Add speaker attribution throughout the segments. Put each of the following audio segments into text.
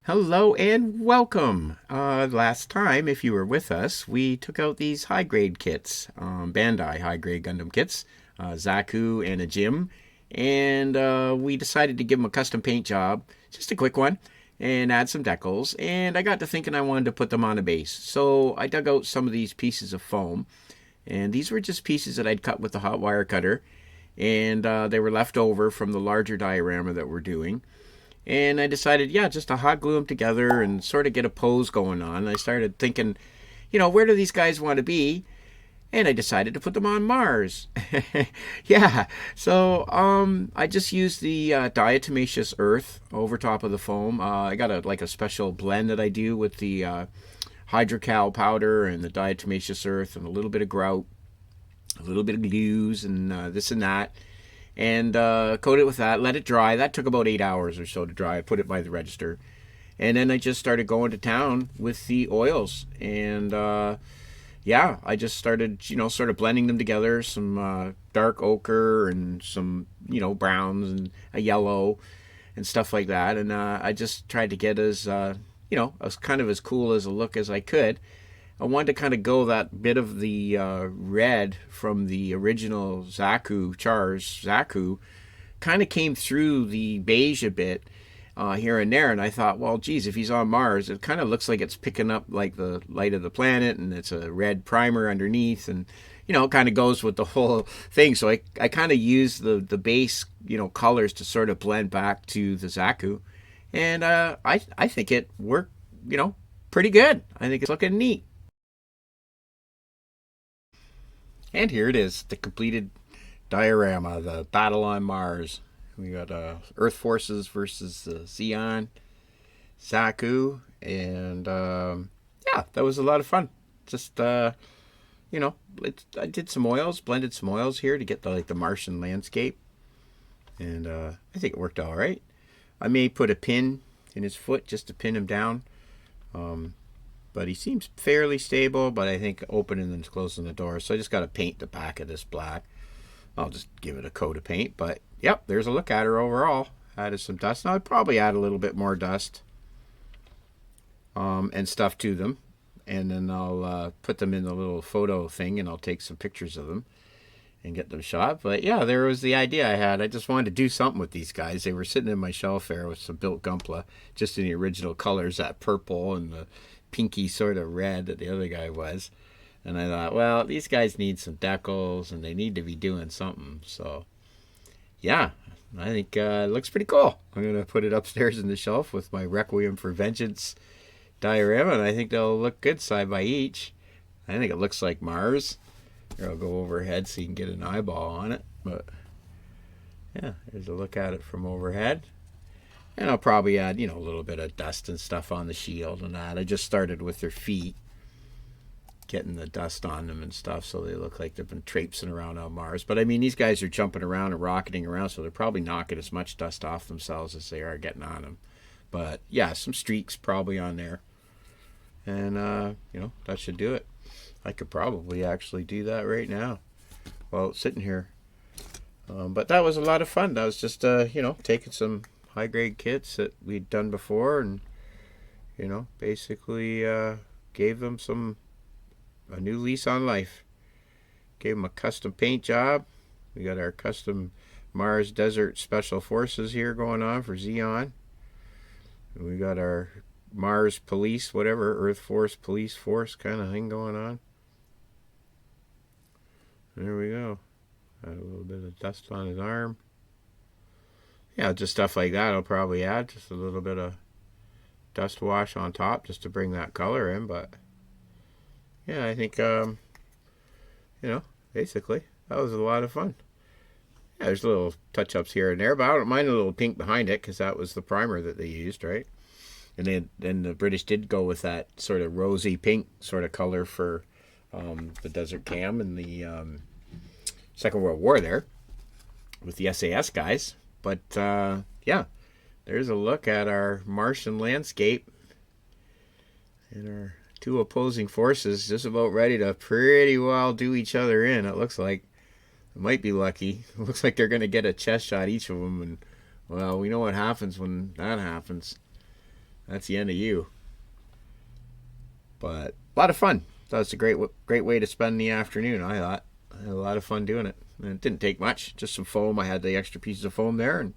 Speaker 1: Hello and welcome. Last time, if you were with us, we took out these high grade kits, Bandai high grade Gundam kits, Zaku and a Jim, and we decided to give them a custom paint job, just a quick one, and add some decals. And I got to thinking I wanted to put them on a base, so I dug out some of these pieces of foam, and these were just pieces that I'd cut with the hot wire cutter, and they were left over from the larger diorama that we're doing. And I decided, yeah, just to hot glue them together and sort of get a pose going on. I started thinking, where do these guys want to be? And I decided to put them on Mars. Yeah, so I just used the diatomaceous earth over top of the foam. I got a special blend that I do with the hydrocal powder and the diatomaceous earth and a little bit of grout, a little bit of glues and this and that, and coat it with that. Let it dry. That took about 8 hours or so to dry. I put it by the register, and then I just started going to town with the oils, and yeah, I just started, sort of blending them together. Some dark ochre and some, browns and a yellow and stuff like that. And I just tried to get as kind of as cool as a look as I could. I wanted to kind of go that bit of the red from the original Zaku kind of came through the beige a bit here and there. And I thought, well, geez, if he's on Mars, it kind of looks like it's picking up like the light of the planet, and it's a red primer underneath, and it kind of goes with the whole thing. So I kind of used the base colors to sort of blend back to the Zaku, and I think it worked pretty good. I think it's looking neat. And here it is, the completed diorama, the battle on Mars. We got Earth forces versus Xeon, Zaku, and yeah, that was a lot of fun. Just I did some oils, blended some oils here to get the Martian landscape, and I think it worked all right. I may put a pin in his foot just to pin him down. Um, but he seems fairly stable, but I think opening and closing the door. So I just got to paint the back of this black. I'll just give it a coat of paint. But yep, there's a look at her overall. Added some dust. Now I'd probably add a little bit more dust and stuff to them. And then I'll put them in the little photo thing, and I'll take some pictures of them and get them shot. But yeah, there was the idea I had. I just wanted to do something with these guys. They were sitting in my shelf there with some built Gunpla, just in the original colors, that purple and the pinky sort of red that the other guy was. And I thought, well, these guys need some decals and they need to be doing something. So yeah, I think it looks pretty cool. I'm going to put it upstairs in the shelf with my Requiem for Vengeance diorama, and I think they'll look good side by each. I think it looks like Mars. Here, I'll go overhead so you can get an eyeball on it. But yeah, there's a look at it from overhead. And I'll probably add, a little bit of dust and stuff on the shield and that. I just started with their feet, getting the dust on them and stuff, so they look like they've been traipsing around on Mars. But I mean, these guys are jumping around and rocketing around, so they're probably knocking as much dust off themselves as they are getting on them. But yeah, some streaks probably on there. And, that should do it. I could probably actually do that right now while it's sitting here. But that was a lot of fun. That was just, taking some high grade kits that we'd done before, and basically gave them a new lease on life. Gave them a custom paint job. We got our custom Mars Desert Special Forces here going on for Xeon. And we got our Mars Police, whatever, Earth Force, Police Force kind of thing going on. There we go. Got a little bit of dust on his arm. Yeah, just stuff like that I'll probably add. Just a little bit of dust wash on top just to bring that color in. But yeah, I think, basically, that was a lot of fun. Yeah, there's little touch-ups here and there, but I don't mind a little pink behind it because that was the primer that they used, right? And then the British did go with that sort of rosy pink sort of color for the Desert Cam in the Second World War there with the SAS guys. But yeah, there's a look at our Martian landscape and our two opposing forces just about ready to pretty well do each other in. It looks like it might be lucky. It looks like they're going to get a chest shot each of them, and well, we know what happens when that happens. That's the end of you. But a lot of fun. That was a great way to spend the afternoon. I thought I had a lot of fun doing it. And it didn't take much, just some foam. I had the extra pieces of foam there, and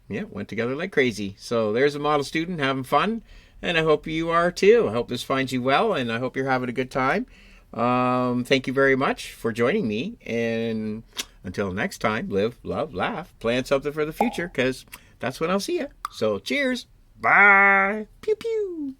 Speaker 1: yeah, went together like crazy. So there's a model student having fun, and I hope you are too. I hope this finds you well, and I hope you're having a good time. Thank you very much for joining me, and until next time, live, love, laugh, plan something for the future, because that's when I'll see you. So cheers. Bye. Pew pew.